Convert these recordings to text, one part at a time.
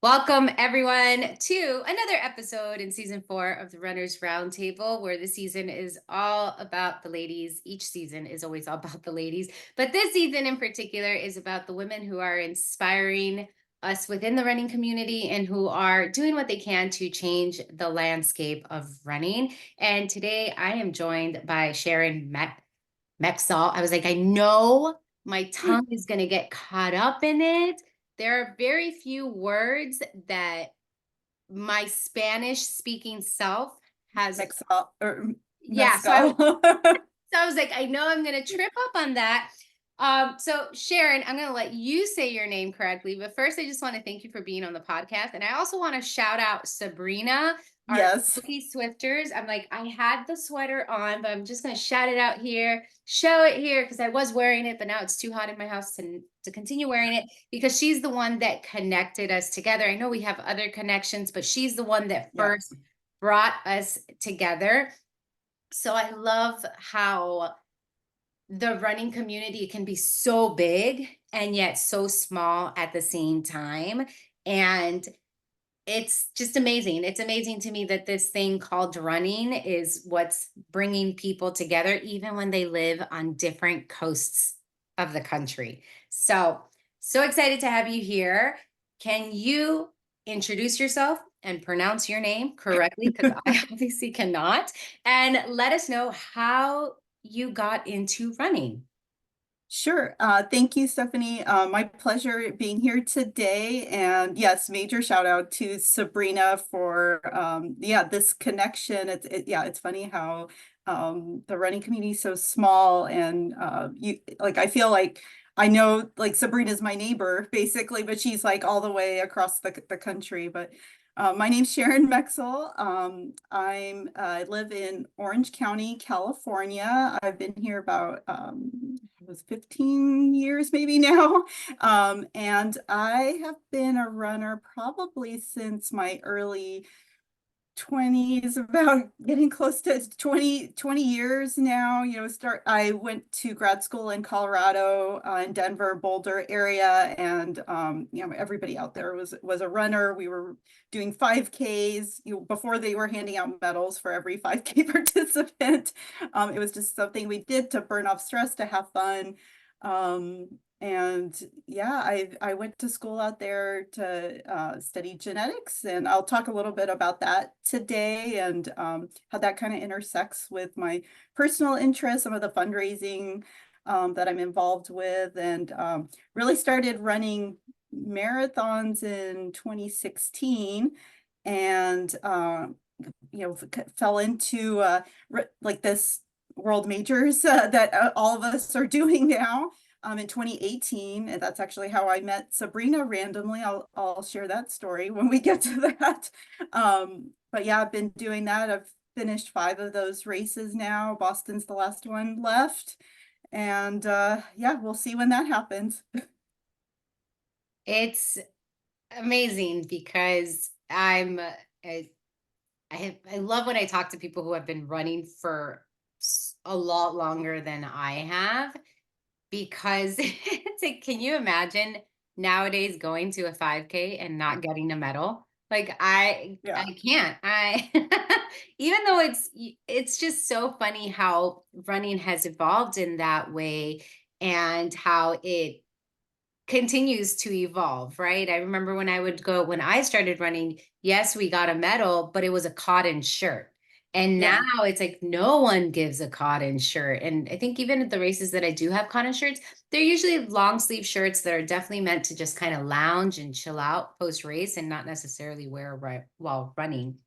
Welcome, everyone, to another episode in season 4 of the Runners Roundtable, where the season is all about the ladies. Each season is always all about the ladies, but this season in particular is about the women who are inspiring us within the running community and who are doing what they can to change the landscape of running. And today I am joined by Sharon Mexal. I was like, I know my tongue is going to get caught up in it. There are very few words that my Spanish speaking self has. Mexal or Yeah. So mezcal. I was like, I know I'm going to trip up on that. So Sharon, I'm going to let you say your name correctly, but first I just want to thank you for being on the podcast. And I also want to shout out Sabrina, our Yes. Cookie Swifters. I'm like, I had the sweater on, but I'm just going to shout it out here, show it here because I was wearing it, but now it's too hot in my house to continue wearing it because she's the one that connected us together. I know we have other connections, but she's the one that Yeah. first brought us together. So I love how the running community can be so big and yet so small at the same time. And it's just amazing. It's amazing to me that this thing called running is what's bringing people together, even when they live on different coasts of the country. So excited to have you here. Can you introduce yourself and pronounce your name correctly? Because I obviously cannot. And let us know how you got into running. Sure. Thank you, Stephanie. My pleasure being here today. And yes, major shout out to Sabrina for this connection. It's funny how the running community is so small, and I feel like I know like Sabrina's my neighbor basically, but she's like all the way across the country. But my name's Sharon Mexal. I live in Orange County, California. I've been here about it was 15 years maybe now. And I have been a runner probably since my early 20s, about getting close to 20 years now. I went to grad school in Colorado, in Denver, Boulder area, and everybody out there was a runner. We were doing 5Ks, before they were handing out medals for every 5K participant. It was just something we did to burn off stress, to have fun. And yeah, I went to school out there to study genetics, and I'll talk a little bit about that today, and how that kind of intersects with my personal interests, some of the fundraising that I'm involved with, and really started running marathons in 2016, and fell into like this world majors that all of us are doing now, in 2018. And that's actually how I met Sabrina randomly. I'll share that story when we get to that. But yeah, I've been doing that. I've finished 5 of those races now. Boston's the last one left. And yeah, we'll see when that happens. It's amazing because I love when I talk to people who have been running for a lot longer than I have because it's like, can you imagine nowadays going to a 5K and not getting a medal? Like I Yeah. can't. I even though it's just so funny how running has evolved in that way and how it continues to evolve, right? I remember when I started running, yes, we got a medal, but it was a cotton shirt. And now Yeah. it's like no one gives a cotton shirt. And I think even at the races that I do have cotton shirts, they're usually long sleeve shirts that are definitely meant to just kind of lounge and chill out post race and not necessarily wear while running.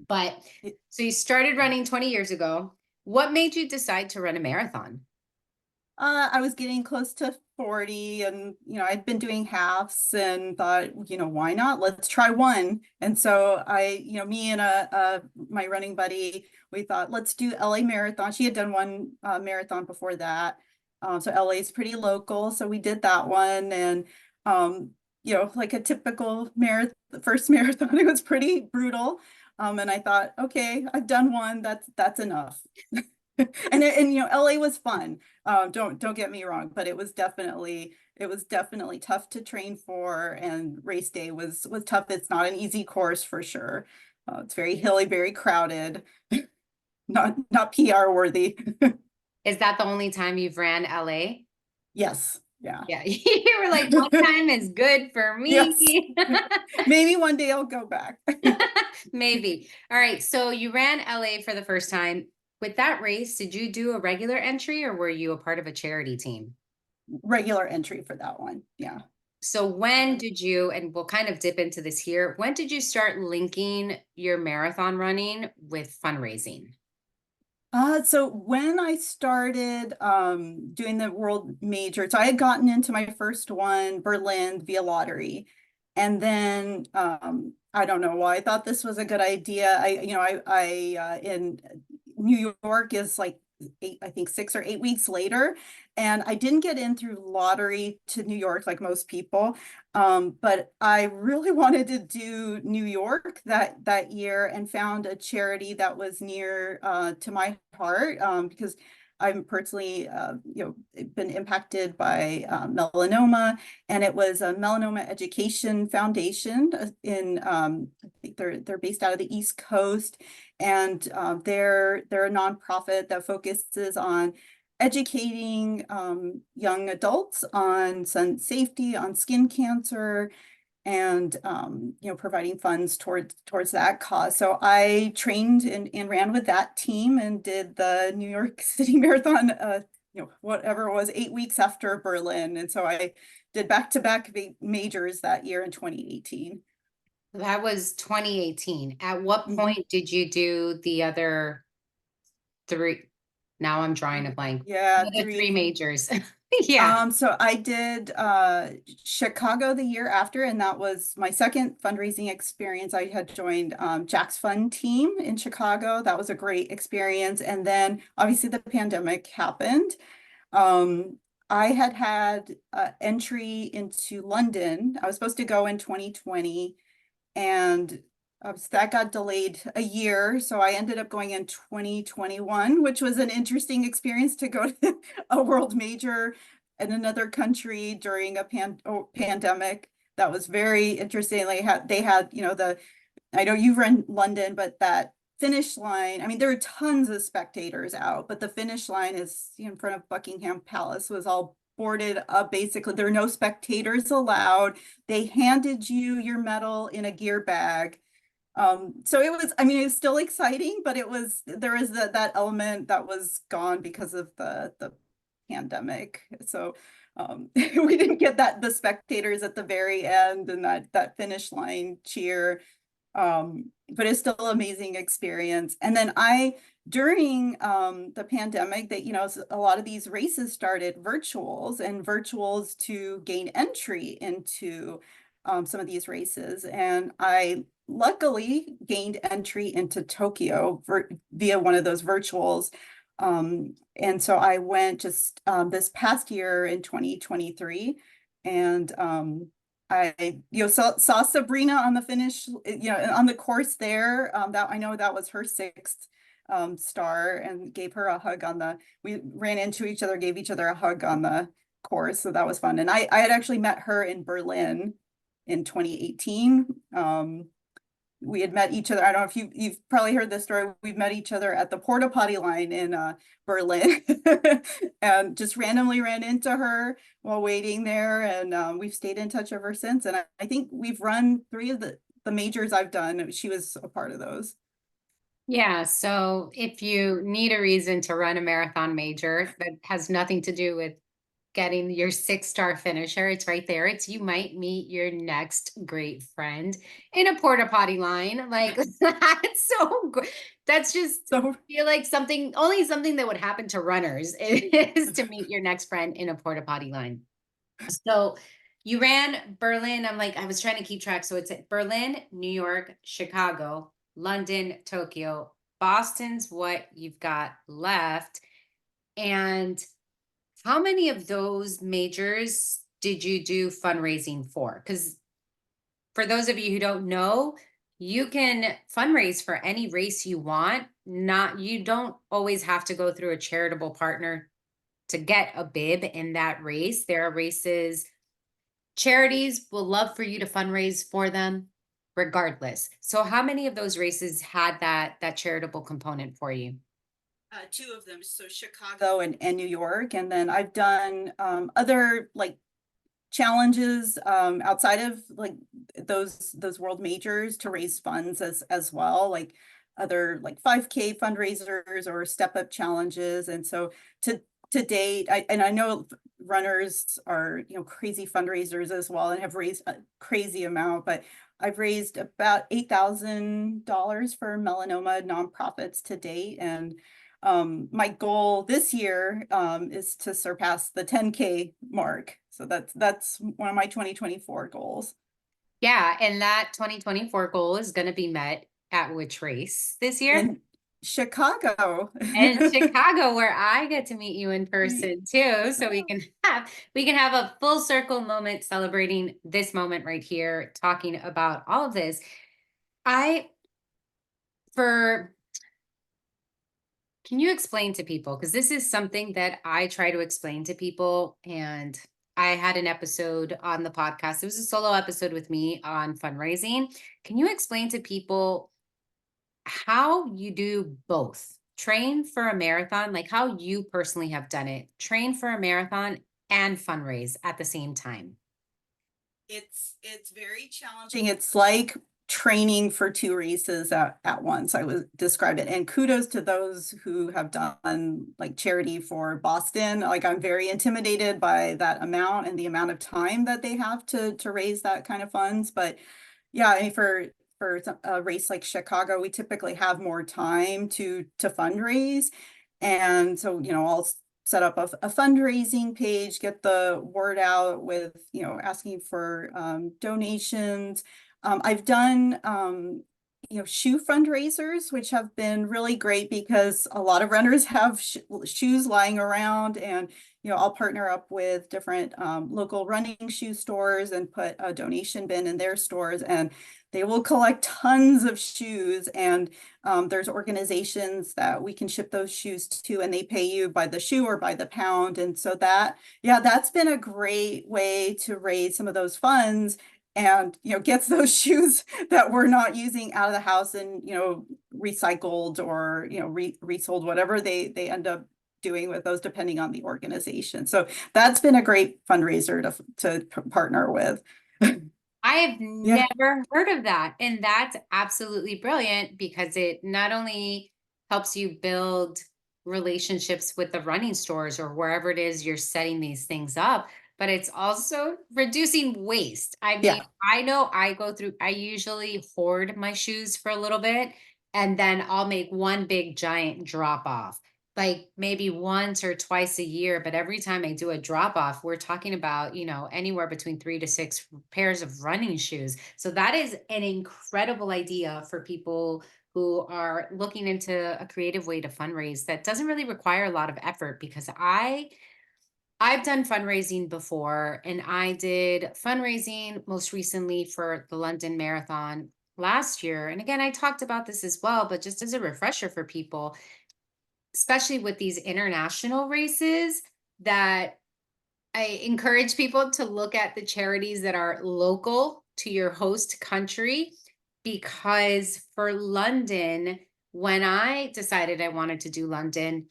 But It- so you started running 20 years ago. What made you decide to run a marathon? I was getting close to 40, and I'd been doing halves and thought, why not? Let's try one. And so me and my running buddy, we thought, let's do LA Marathon. She had done one marathon before that. So LA is pretty local. So we did that one. And like a typical marathon, first marathon, it was pretty brutal. And I thought, okay, I've done one, that's enough. And LA was fun. Don't get me wrong, but it was definitely tough to train for, and race day was tough. It's not an easy course for sure. It's very hilly, very crowded, not PR worthy. Is that the only time you've ran LA? Yes, yeah, Yeah, you were like, one time is good for yes. me. Maybe one day I'll go back. Maybe. All right. So you ran LA for the first time. With that race, did you do a regular entry or were you a part of a charity team? Regular entry for that one. Yeah. So when did you, and we'll kind of dip into this here, when did you start linking your marathon running with fundraising? So when I started doing the world major, so I had gotten into my first one, Berlin, via lottery. And then I don't know why I thought this was a good idea. I in New York is like I think 6 or 8 weeks later. And I didn't get in through lottery to New York like most people. But I really wanted to do New York that year, and found a charity that was near to my heart, because I'm personally been impacted by melanoma, and it was a Melanoma Education Foundation in I think they're based out of the East Coast, and they're a nonprofit that focuses on educating young adults on sun safety, on skin cancer, and providing funds towards that cause. So I trained and ran with that team, and did the New York City Marathon, whatever it was, 8 weeks after Berlin. And so I did back-to-back majors that year in 2018. That was 2018. At what Mhm. point did you do the other three? Now I'm drawing a blank. Yeah, The other three three. majors. Yeah. So I did Chicago the year after, and that was my second fundraising experience. I had joined Jack's Fund team in Chicago. That was a great experience. And then obviously the pandemic happened. Um, I had entry into London. I was supposed to go in 2020, and that got delayed a year. So I ended up going in 2021, which was an interesting experience, to go to a world major in another country during a pandemic. That was very interesting. They had, I know you've run London, but that finish line, I mean, there are tons of spectators out, but the finish line is in front of Buckingham Palace, was all boarded up. Basically, there are no spectators allowed. They handed you your medal in a gear bag. So it was, I mean, it was still exciting, but there was that element that was gone because of the pandemic. So we didn't get the spectators at the very end, and that finish line cheer. But it's still an amazing experience. And then during the pandemic, that a lot of these races started virtuals to gain entry into some of these races. And I luckily gained entry into Tokyo via one of those virtuals. And so I went just this past year in 2023, and I saw Sabrina on the finish, on the course there. That I know that was her sixth star, and gave her a hug we ran into each other, gave each other a hug on the course. So that was fun. And I had actually met her in Berlin in 2018. We had met each other. I don't know if you've probably heard this story. We've met each other at the porta potty line in Berlin, and just randomly ran into her while waiting there. And we've stayed in touch ever since. And I think we've run three of the majors I've done. She was a part of those. Yeah. So if you need a reason to run a marathon major that has nothing to do with getting your 6-star finisher, it's right there. It's you might meet your next great friend in a porta potty line. Like that's so good. That's just So feel like only something that would happen to runners is to meet your next friend in a porta potty line. So you ran Berlin. I'm like, I was trying to keep track. So it's at Berlin, New York, Chicago, London, Tokyo, Boston's what you've got left. And how many of those majors did you do fundraising for? Because for those of you who don't know, you can fundraise for any race you want. You don't always have to go through a charitable partner to get a bib in that race. There are races, charities will love for you to fundraise for them regardless. So how many of those races had that charitable component for you? Two of them, so Chicago and New York. And then I've done other like challenges outside of like those world majors to raise funds as well, like other like 5K fundraisers or step up challenges. And so to date, I know runners are, you know, crazy fundraisers as well and have raised a crazy amount, but I've raised about $8,000 for melanoma nonprofits to date. And my goal this year is to surpass the 10K mark. So that's one of my 2024 goals. Yeah, and that 2024 goal is going to be met at which race this year? In Chicago. And Chicago, where I get to meet you in person too. So Yeah. we can have a full circle moment celebrating this moment right here, talking about all of this. I for Can you explain to people, because this is something that I try to explain to people, and I had an episode on the podcast. It was a solo episode with me on fundraising. Can you explain to people how you do both? Train for a marathon, like how you personally have done it, train for a marathon and fundraise at the same time. It's very challenging. It's like training for two races at once. I would describe it. And kudos to those who have done like charity for Boston. Like I'm very intimidated by that amount and the amount of time that they have to raise that kind of funds. But yeah, I mean, for a race like Chicago, we typically have more time to fundraise. And so, you know, I'll set up a fundraising page, get the word out with, you know, asking for donations. I've done, you know, shoe fundraisers, which have been really great because a lot of runners have shoes lying around, and, you know, I'll partner up with different local running shoe stores and put a donation bin in their stores, and they will collect tons of shoes. And there's organizations that we can ship those shoes to, and they pay you by the shoe or by the pound. And so that, yeah, that's been a great way to raise some of those funds and, you know, gets those shoes that we're not using out of the house and, you know, recycled or, you know, resold, whatever they end up doing with those, depending on the organization. So that's been a great fundraiser to partner with. I have Yeah. never heard of that. And that's absolutely brilliant because it not only helps you build relationships with the running stores or wherever it is you're setting these things up, but it's also reducing waste. I mean, Yeah. I know I usually hoard my shoes for a little bit and then I'll make one big giant drop off, like maybe once or twice a year. But every time I do a drop off, we're talking about, anywhere between 3 to 6 pairs of running shoes. So that is an incredible idea for people who are looking into a creative way to fundraise that doesn't really require a lot of effort, because I've done fundraising before, and I did fundraising most recently for the London Marathon last year. And again, I talked about this as well, but just as a refresher for people, especially with these international races, that I encourage people to look at the charities that are local to your host country. Because for London, when I decided I wanted to do London,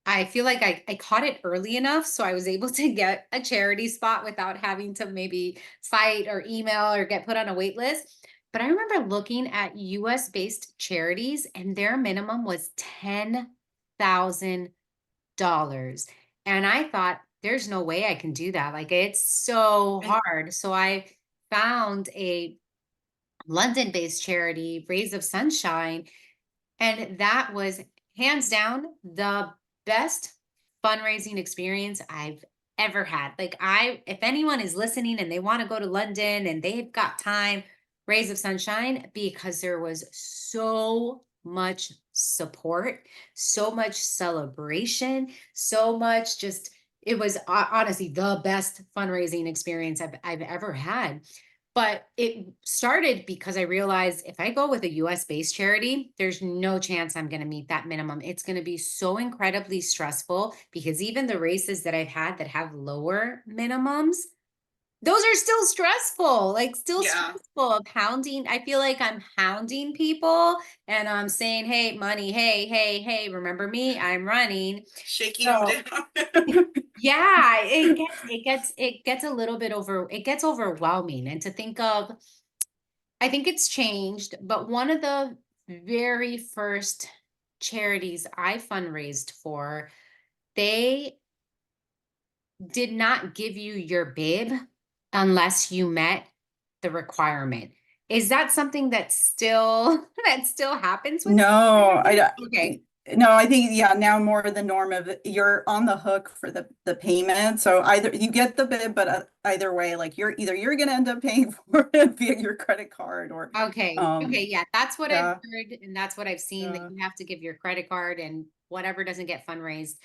I feel like I caught it early enough. So I was able to get a charity spot without having to maybe fight or email or get put on a wait list. But I remember looking at US based charities, and their minimum was $10,000. And I thought, there's no way I can do that. Like, it's so hard. So I found a London based charity, Rays of Sunshine, and that was hands down the best fundraising experience I've ever had. Like, if anyone is listening and they want to go to London and they've got time, Rays of Sunshine, because there was so much support, so much celebration, so much just, it was honestly the best fundraising experience I've ever had. But it started because I realized if I go with a US based charity, there's no chance I'm going to meet that minimum. It's going to be so incredibly stressful because even the races that I've had that have lower minimums, those are still stressful, like still Yeah. stressful of hounding. I feel like I'm hounding people and I'm saying, hey, money, hey, hey, hey, remember me? I'm running. Shaking them So down. yeah, it gets a little bit it gets overwhelming. And to think of, I think it's changed, but one of the very first charities I fundraised for, they did not give you your bib unless you met the requirement. Is that something that still that still happens with No, charities? Okay. no, I think, yeah, now more the norm of you're on the hook for the payment. So either you get the bid, but either way, like you're going to end up paying for it via your credit card or, Okay. um, Okay. Yeah. That's what I've yeah, heard. And that's what I've seen, that uh, you have to give your credit card and whatever doesn't get fundraised.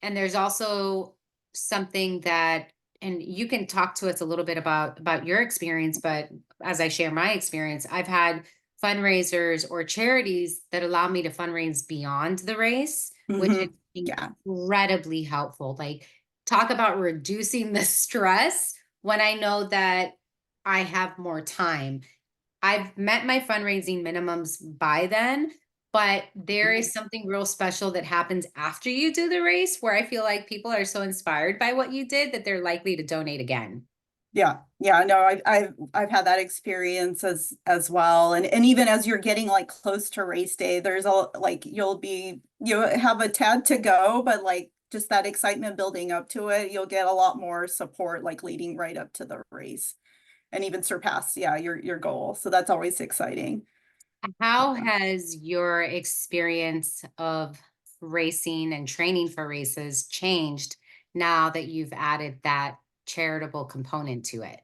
And there's also something that, and you can talk to us a little bit about your experience, but as I share my experience, I've had fundraisers or charities that allow me to fundraise beyond the race, which is yeah, incredibly helpful. Like, talk about reducing the stress when I know that I have more time. I've met my fundraising minimums by then, but there mhm. is something real special that happens after you do the race where I feel like people are so inspired by what you did that they're likely to donate again. Yeah, yeah, no, I've had that experience as well, and even as you're getting like close to race day, there's a like you have a tad to go, but like just that excitement building up to it, you'll get a lot more support like leading right up to the race and even surpass, yeah, your goal. So that's always exciting. How Yeah. has your experience of racing and training for races changed now that you've added that charitable component to it?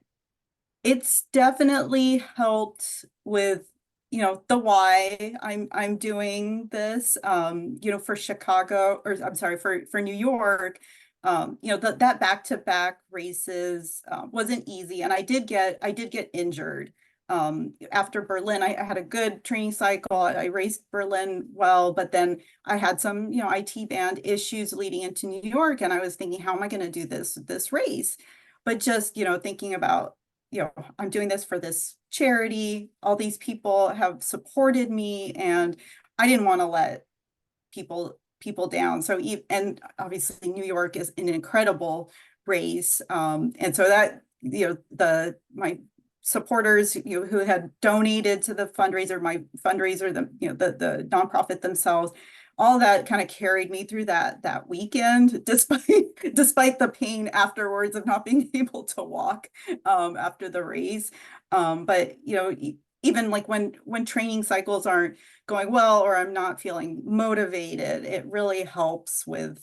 It's definitely helped with, the why I'm doing this. For Chicago, or I'm sorry, for New York, that back-to-back races wasn't easy. And I did get injured. After Berlin, I had a good training cycle. I raced Berlin well, but then I had some, IT band issues leading into New York, and I was thinking, how am I going to do this race? But just, thinking about, I'm doing this for this charity. All these people have supported me, and I didn't want to let people down. So, and obviously New York is an incredible race. And so that, my supporters, who had donated to the fundraiser, my fundraiser, the nonprofit themselves, all that kind of carried me through that weekend, despite the pain afterwards of not being able to walk after the race. But even like when training cycles aren't going well, or I'm not feeling motivated, it really helps with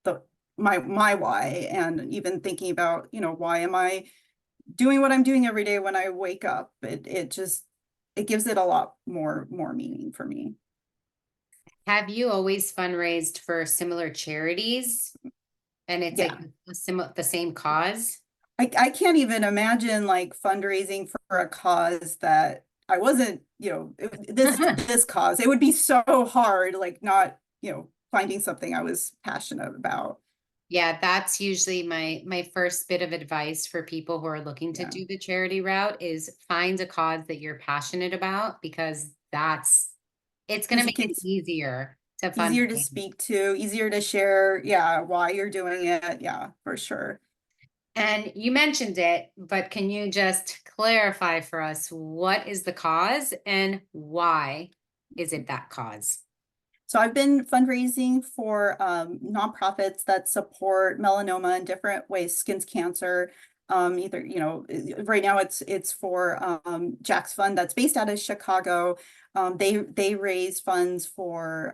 the my why, and even thinking about, why am I doing what I'm doing every day when I wake up. It gives it a lot more meaning for me. Have you always fundraised for similar charities and it's like Yeah. the same cause? I can't even imagine like fundraising for a cause that I wasn't, this cause. It would be so hard, like not, finding something I was passionate about. Yeah, that's usually my first bit of advice for people who are looking to Yeah. do the charity route is find a cause that you're passionate about because it's going to Because it make it gets easier to easier to fundraise. speak to, easier to share, yeah, why you're doing it. Yeah, for sure. And you mentioned it, but can you just clarify for us what is the cause and why is it that cause? So I've been fundraising for nonprofits that support melanoma in different ways, skin's cancer. Either, right now it's for Jack's Fund that's based out of Chicago. They raise funds for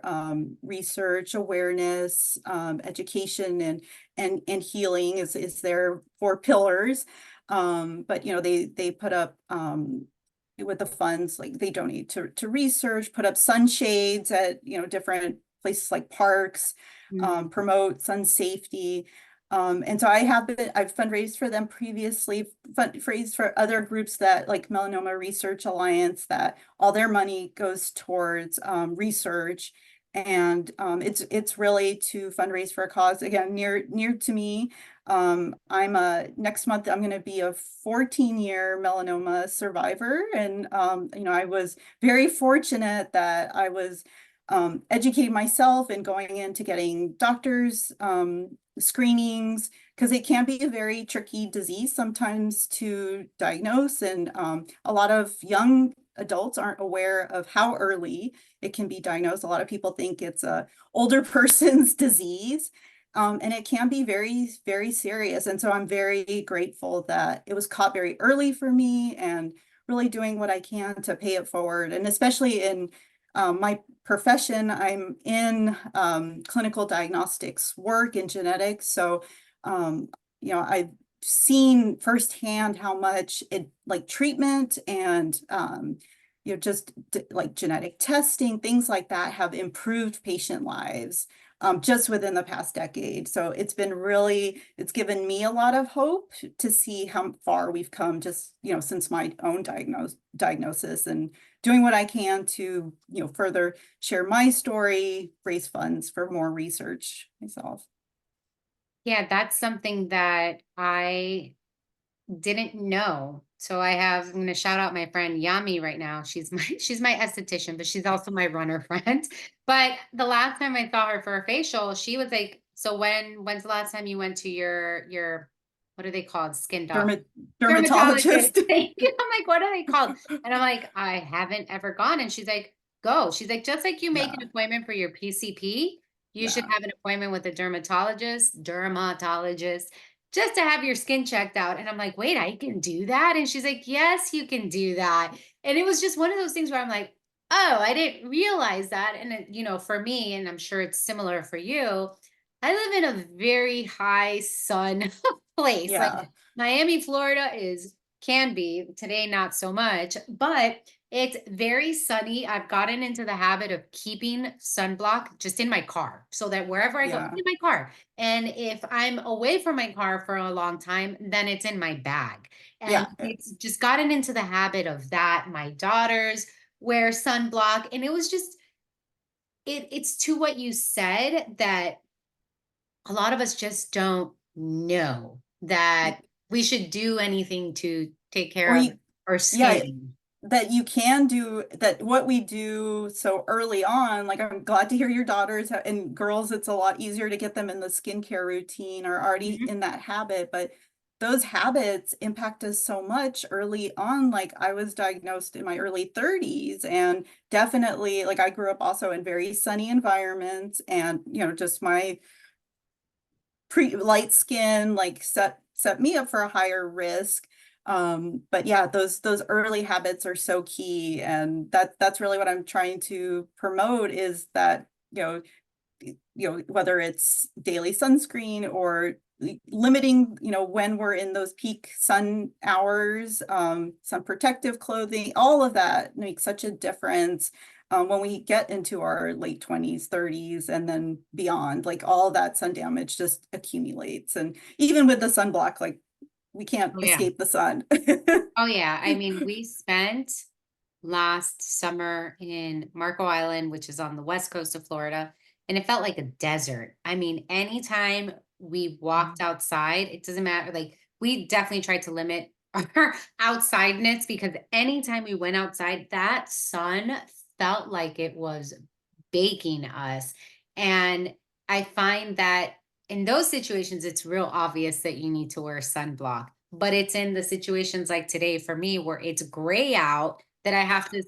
research, awareness, education, and healing is their four pillars. But they put up with the funds, like they donate to research, put up sunshades at different places like parks, Mm. promote sun safety. And so I've fundraised for them previously, fundraised for other groups that like Melanoma Research Alliance, that all their money goes towards research. And it's really to fundraise for a cause, again, near to me. Next month, I'm going to be a 14-year melanoma survivor. And, I was very fortunate that I was educating myself and going into getting doctors screenings, because it can be a very tricky disease sometimes to diagnose. And a lot of young adults aren't aware of how early it can be diagnosed. A lot of people think it's a older person's disease. And it can be very, very serious. And so I'm very grateful that it was caught very early for me, and really doing what I can to pay it forward. And especially in my profession, I'm in clinical diagnostics work in genetics. So, I've seen firsthand how much like treatment and, just like genetic testing, things like that have improved patient lives just within the past decade. So it's given me a lot of hope to see how far we've come just, since my own diagnosis, and doing what I can to, further share my story, raise funds for more research myself. Yeah, that's something that I didn't know. So I'm going to shout out my friend Yami right now. She's my esthetician, but she's also my runner friend. But the last time I saw her for a facial, she was like, "So when's the last time you went to your what are they called? Skin doc dermatologist." Dermatologist. Thank you. I'm like, "What are they called?" And I'm like, "I haven't ever gone." And she's like, "Go." She's like, "Just like you make Yeah, an appointment for your PCP, you should yeah, have an appointment with a dermatologist just to have your skin checked out." And I'm like, "Wait, I can do that?" And she's like, "Yes, you can do that." And it was just one of those things where I'm like, "Oh, I didn't realize that." And for me, and I'm sure it's similar for you, I live in a very high sun place. Like yeah, Miami, Florida can be today, not so much, but it's very sunny. I've gotten into the habit of keeping sunblock just in my car so that wherever I go, it's yeah, in my car. And if I'm away from my car for a long time, then it's in my bag. And yeah. it's just gotten into the habit of that. My daughters wear sunblock. And it was just, it's to what you said, that a lot of us just don't know that we should do anything to take Or care of our yeah, skin. that you can do that, what we do so early on. Like, I'm glad to hear your daughters and girls, it's a lot easier to get them in the skincare routine, or already Mhm. in that habit. But those habits impact us so much early on. Like, I was diagnosed in my early 30s, and definitely, like, I grew up also in very sunny environments, and just my light skin like set me up for a higher risk. But yeah, those early habits are so key, and that's really what I'm trying to promote, is that, whether it's daily sunscreen, or limiting, when we're in those peak sun hours, sun protective clothing, all of that makes such a difference. When we get into our late 20s, 30s, and then beyond, like, all that sun damage just accumulates. And even with the sunblock, like, we can't Oh, yeah. escape the sun. Oh, yeah. I mean, we spent last summer in Marco Island, which is on the west coast of Florida, and it felt like a desert. I mean, anytime we walked outside, it doesn't matter. Like, we definitely tried to limit our outsideness, because anytime we went outside, that sun felt like it was baking us. And I find that in those situations, it's real obvious that you need to wear sunblock. But it's in the situations like today for me, where it's gray out, that I have to,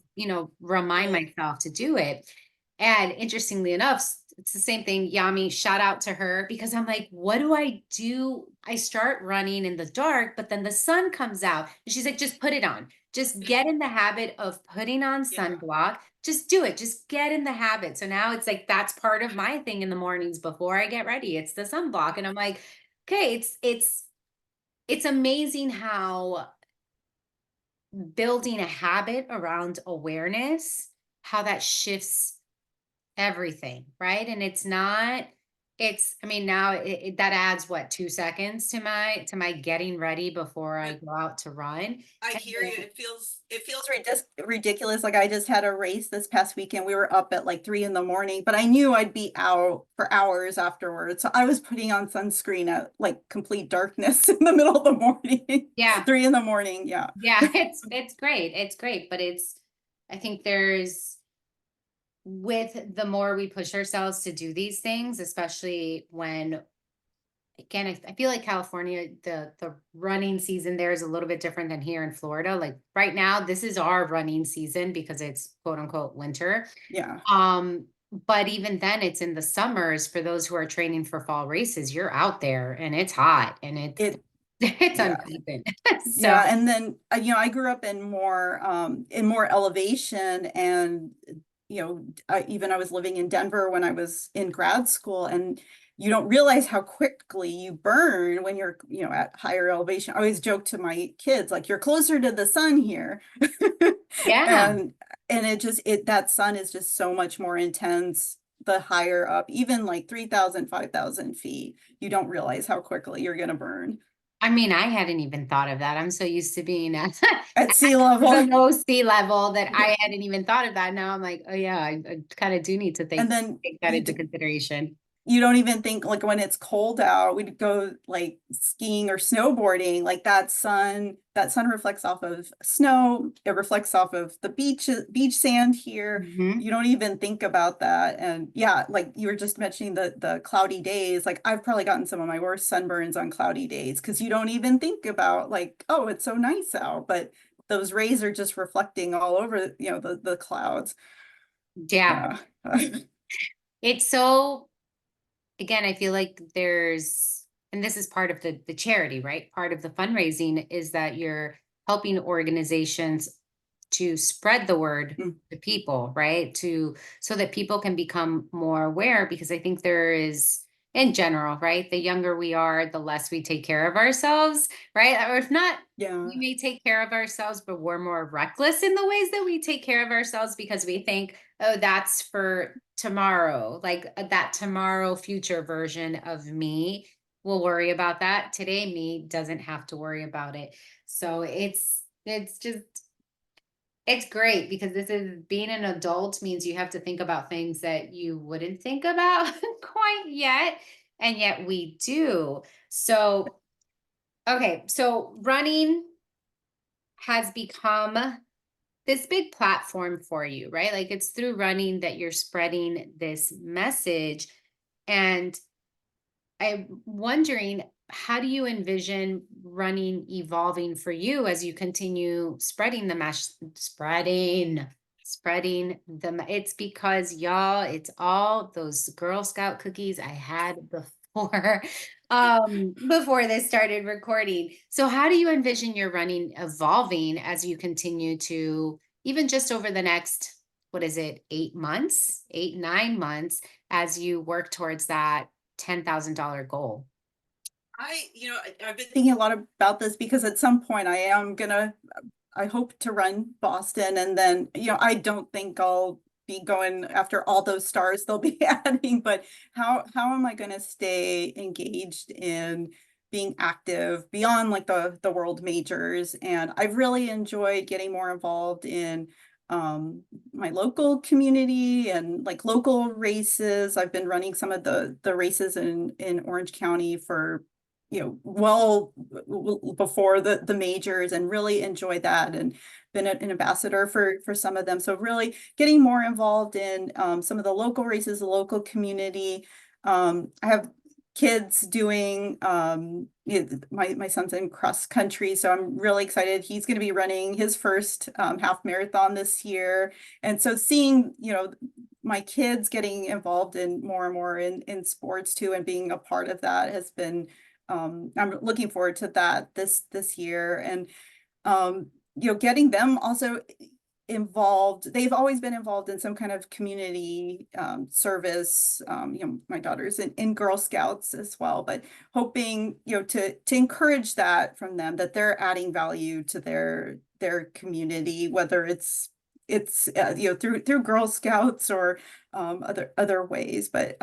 remind Right. myself to do it. And interestingly enough, it's the same thing. Yami, shout out to her, because I'm like, what do I do? I start running in the dark, but then the sun comes out. And she's like, just put it on. Just get in the habit of putting on Yeah. sunblock. Just do it. Just get in the habit. So now it's like that's part of my thing in the mornings before I get ready. It's the sunblock. And I'm like, okay, it's amazing how building a habit around awareness, how that shifts everything, right? And I mean, now that adds what, 2 seconds to my getting ready before I And go out to run. I And hear you. then, It feels ridiculous. Like I just had a race this past weekend. We were up at like 3 in the morning, but I knew I'd be out for hours afterwards. So I was putting on sunscreen at like complete darkness in the middle of the morning. yeah, 3 in the morning. Yeah. yeah, it's great. It's great, but I think with the more we push ourselves to do these things, especially when, again, I feel like California, the running season there is a little bit different than here in Florida. Like right now, this is our running season because it's quote unquote winter. Yeah. Um, but even then, it's in the summers for those who are training for fall races. You're out there and it's hot and it's It, it's yeah. unpleasant. So Yeah, and then I grew up in more elevation, and even I was living in Denver when I was in grad school, and you don't realize how quickly you burn when you're at higher elevation. I always joke to my kids like you're closer to the sun here. yeah, and that sun is just so much more intense the higher up, even like 3,000, 5,000 feet. You don't realize how quickly you're gonna burn I mean, I hadn't even thought of that. I'm so used to being at, at sea at level. below sea level that I hadn't even thought of that. Now I'm like, oh yeah, I kind of do need to And then take that into consideration. you don't even think, like, when it's cold out, we'd go like skiing or snowboarding, like that sun reflects off of snow, it reflects off of the beach sand here. Mhm. You don't even think about that. And yeah, like you were just mentioning the cloudy days, like I've probably gotten some of my worst sunburns on cloudy days because you don't even think about like, oh, it's so nice out, but those rays are just reflecting all over, the clouds. Yeah, Yeah. it's so, again, I feel like and this is part of the charity, right? Part of the fundraising is that you're helping organizations to spread the word Mm, to people, right? So that people can become more aware, because I think there is, in general, right? The younger we are, the less we take care of ourselves, right? Or if not, yeah. we may take care of ourselves, but we're more reckless in the ways that we take care of ourselves because we think, oh, that's for tomorrow, like that tomorrow future version of me will worry about that. Today, me doesn't have to worry about it. So it's great because this is being an adult means you have to think about things that you wouldn't think about quite yet. And yet we do. So, okay. So running has become this big platform for you, right? Like it's through running that you're spreading this message. And I'm wondering, how do you envision running evolving for you as you continue spreading the it's because y'all, it's all those Girl Scout cookies I had before before this started recording. So how do you envision your running evolving as you continue to, even just over the next, what is it, 8 months, 8, 9 months, as you work towards that $10,000 goal? I've been thinking a lot about this because at some point I hope to run Boston, and then, I don't think I'll be going after all those stars they'll be adding, but how am I going to stay engaged in being active beyond like the world majors? And I've really enjoyed getting more involved in my local community and like local races. I've been running some of the races in Orange County for well before the majors, and really enjoyed that, and been an ambassador for some of them. So really getting more involved in some of the local races, the local community. I have kids doing my son's in cross country, so I'm really excited. He's going to be running his first half marathon this year. And so seeing my kids getting involved in more and more in sports too, and being a part of that has been I'm looking forward to that this year. And getting them also involved. They've always been involved in some kind of community service. My daughter's in Girl Scouts as well, but hoping to encourage that from them, that they're adding value to their community, whether it's through Girl Scouts or other ways. But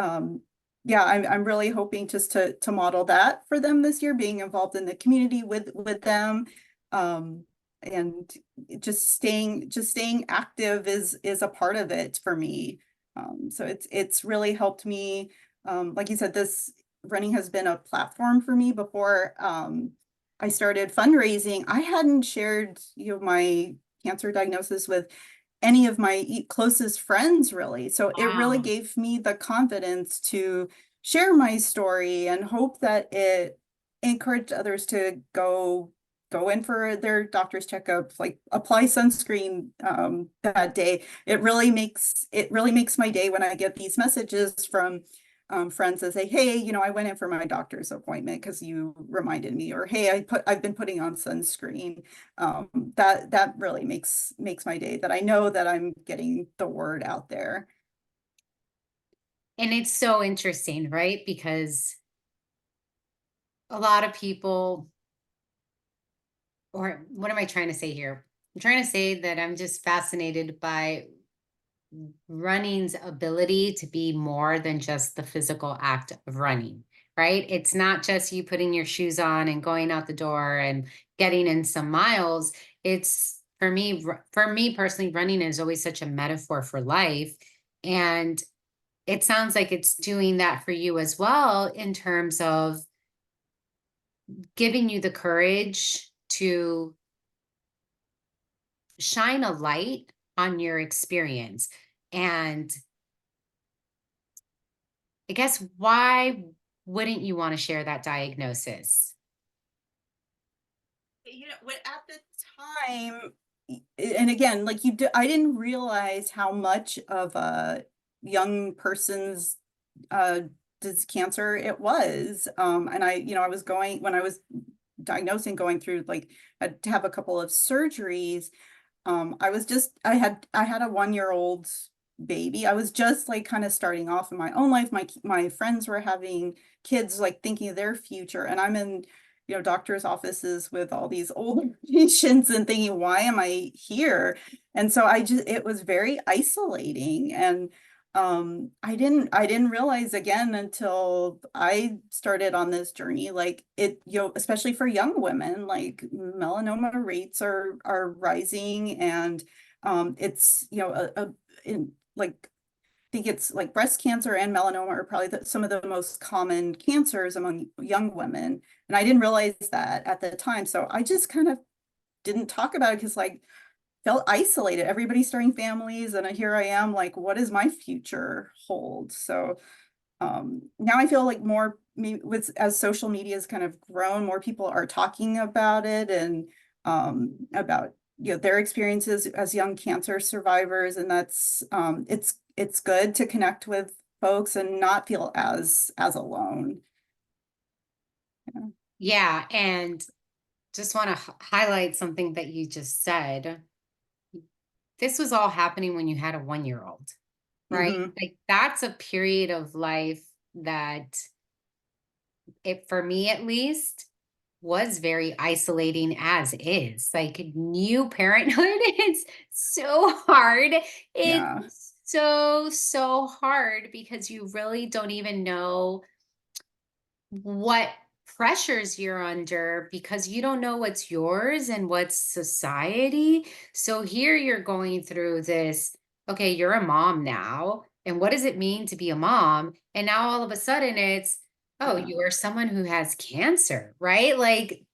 yeah, I'm really hoping just to model that for them this year, being involved in the community with them. And just staying active is a part of it for me. So it's really helped me. Like you said, this running has been a platform for me before I started fundraising. I hadn't shared, my cancer diagnosis with any of my closest friends, really. So it really Wow. gave me the confidence to share my story and hope that it encouraged others to go in for their doctor's checkup, like apply sunscreen that day. It really makes my day when I get these messages from friends that say, hey, I went in for my doctor's appointment because you reminded me, or hey, I've been putting on sunscreen. That really makes my day, that I know that I'm getting the word out there. And it's so interesting, right? Because a lot of people, or what am I trying to say here? I'm trying to say that I'm just fascinated by running's ability to be more than just the physical act of running, right? It's not just you putting your shoes on and going out the door and getting in some miles. It's for me personally, running is always such a metaphor for life. And it sounds like it's doing that for you as well, in terms of giving you the courage to shine a light on your experience. And I guess, why wouldn't you want to share that diagnosis? At the time, and again, like I didn't realize how much of a young person's uh cancer it was. And I was going, when I was diagnosing, going through, like, I had to have a couple of surgeries. I had a 1-year-old baby. I was just like kind of starting off in my own life. My friends were having kids, like thinking of their future, and I'm in, doctor's offices with all these older patients and thinking, why am I here? And so it was very isolating. And I didn't realize, again, until I started on this journey, like, especially for young women, like, melanoma rates are rising. And it's, like, I think it's like breast cancer and melanoma are probably some of the most common cancers among young women. And I didn't realize that at the time. So I just kind of didn't talk about it, because, like, felt isolated. Everybody's starting families, and here I am, like, what does my future hold? So now I feel like more, as social media has kind of grown, more people are talking about it, and about, their experiences as young cancer survivors. And that's it's good to connect with folks and not feel as alone. Yeah. Yeah, and just want to highlight something that you just said. This was all happening when you had a 1-year-old, right? Hmm. Like, that's a period of life that, for me at least, was very isolating as is. Like, new parenthood, it's so hard. Yeah. It's so hard because you really don't even know what pressures you're under, because you don't know what's yours and what's society. So here you're going through this, okay, you're a mom now. And what does it mean to be a mom? And now all of a sudden it's, oh, Yeah. you are someone who has cancer, right? Like,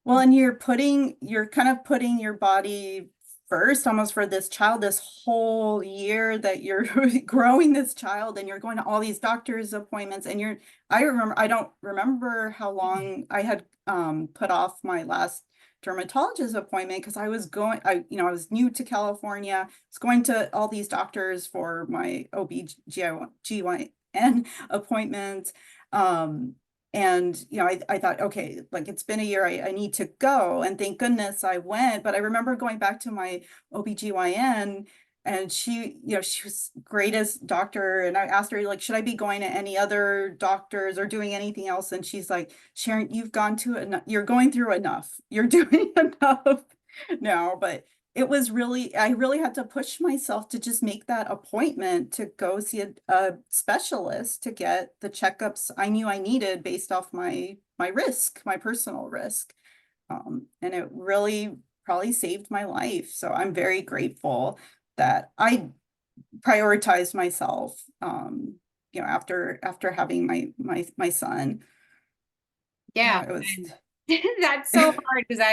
Well, and you're kind of putting your body first, almost, for this child, this whole year that you're growing this child, and you're going to all these doctor's appointments. And I don't remember how long I had put off my last dermatologist appointment, because I was new to California. I was going to all these doctors for my OB/GYN appointments. Um, and, I thought, okay, like, it's been a year, I need to go. And thank goodness I went. But I remember going back to my OB/GYN, and she was greatest doctor. And I asked her, like, should I be going to any other doctors or doing anything else? And she's like, Sharon, you've gone to enough, you're going through enough. You're doing enough now. But it was really, I really had to push myself to just make that appointment to go see a specialist to get the checkups I knew I needed based off my risk, my personal risk. And it really probably saved my life. So I'm very grateful that I prioritized myself, after having my son. Yeah. It was, That's so hard because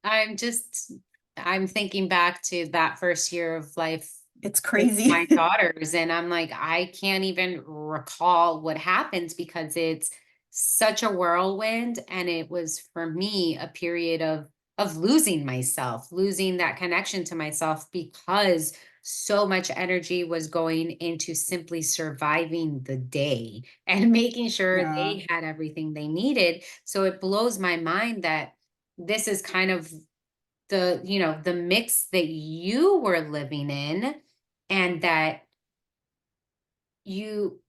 I'm just, I'm thinking back to that first year of life it's with my crazy. daughters, and I'm like, I can't even recall what happens because it's such a whirlwind. And it was for me a period of losing myself, losing that connection to myself because so much energy was going into simply surviving the day and making sure Yeah. they had everything they needed. So it blows my mind that this is kind of the, the mix that you were living in, and that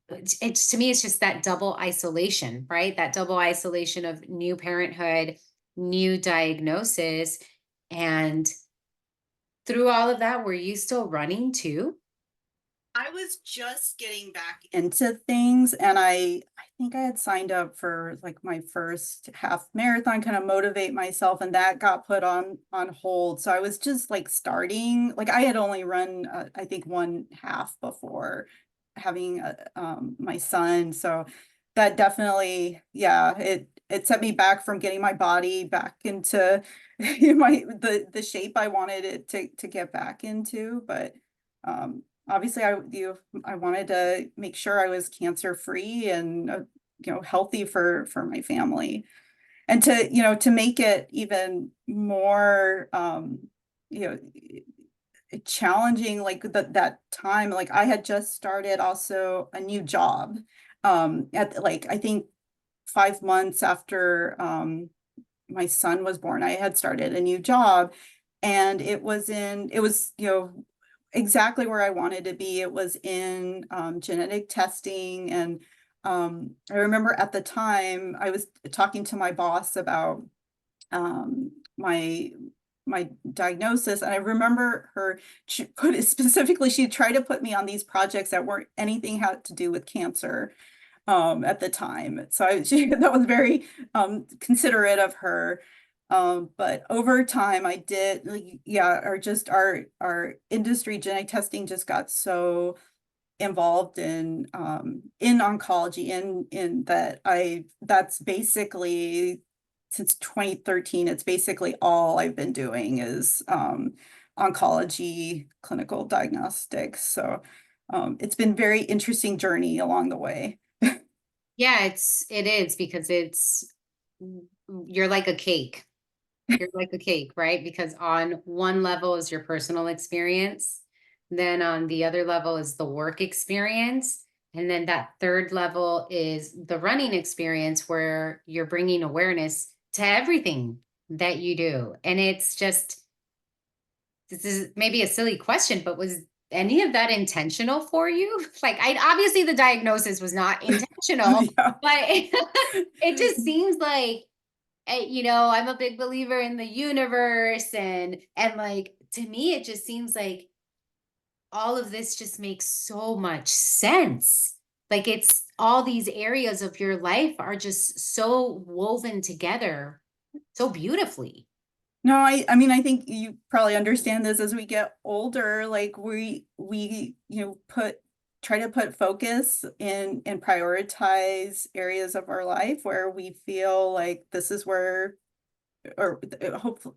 it's to me, it's just that double isolation, right? That double isolation of new parenthood, new diagnosis. And through all of that, were you still running too? I was just getting back into things, and I think I had signed up for like my first half marathon, kind of motivate myself, and that got put on hold. So I was just like starting, like I had only run I think one half before having my son. So that definitely, yeah, it set me back from getting my body back into the shape I wanted it to get back into. But obviously I wanted to make sure I was cancer free and healthy for my family, and to make it even more you know challenging, like that time, like I had just started also a new job at like I think 5 months after my son was born. I had started a new job, and it was exactly where I wanted to be. It was in genetic testing. And I remember at the time I was talking to my boss about um, my my diagnosis, and I remember she put it specifically, she tried to put me on these projects that weren't anything had to do with cancer at the time. So that was very considerate of her. But over time I did, like, yeah, our industry, genetic testing, just got so involved in oncology, in that that's basically since 2013, it's basically all I've been doing is oncology clinical diagnostics. So it's been very interesting journey along the way. Yeah, it is because you're like a cake. You're like a cake, right? Because on one level is your personal experience, then on the other level is the work experience, and then that third level is the running experience where you're bringing awareness to everything that you do. And it's just, this is maybe a silly question, but was any of that intentional for you? Like, I obviously the diagnosis was not intentional, Yeah. but it just seems like, I'm a big believer in the universe, and like, to me it just seems like all of this just makes so much sense. Like, it's all these areas of your life are just so woven together so beautifully. No, I mean, I think you probably understand this. As we get older, like we try to put focus in and prioritize areas of our life where we feel like this is where, or hopefully,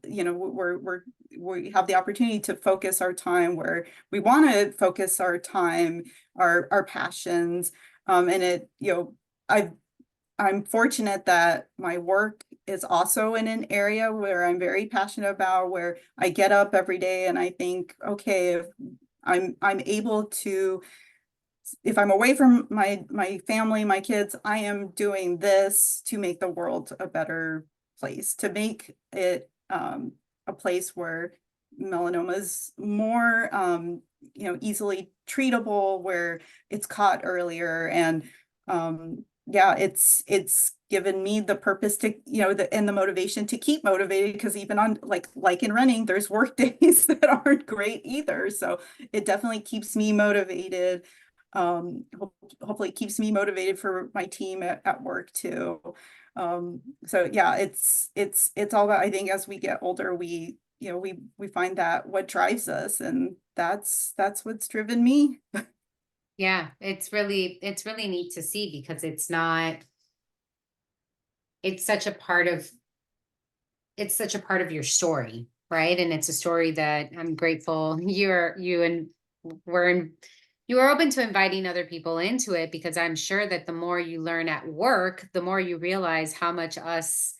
we have the opportunity to focus our time where we want to focus our time, our passions. And I'm fortunate that my work is also in an area where I'm very passionate about, where I get up every day and I think, okay, if I'm able to, if I'm away from my family, my kids, I am doing this to make the world a better place, to make it a place where melanoma is more easily treatable, where it's caught earlier, and yeah, it's given me the purpose to, and the motivation to keep motivated, because even on like in running, there's work days that aren't great either. So it definitely keeps me motivated. Hopefully it keeps me motivated for my team at work too. So yeah, it's all about, I think as we get older, we find that what drives us, and that's what's driven me. Yeah, it's really neat to see because it's such a part of it's such a part of your story, right? And it's a story that I'm grateful you and we're in, you are open to inviting other people into it, because I'm sure that the more you learn at work, the more you realize how much us,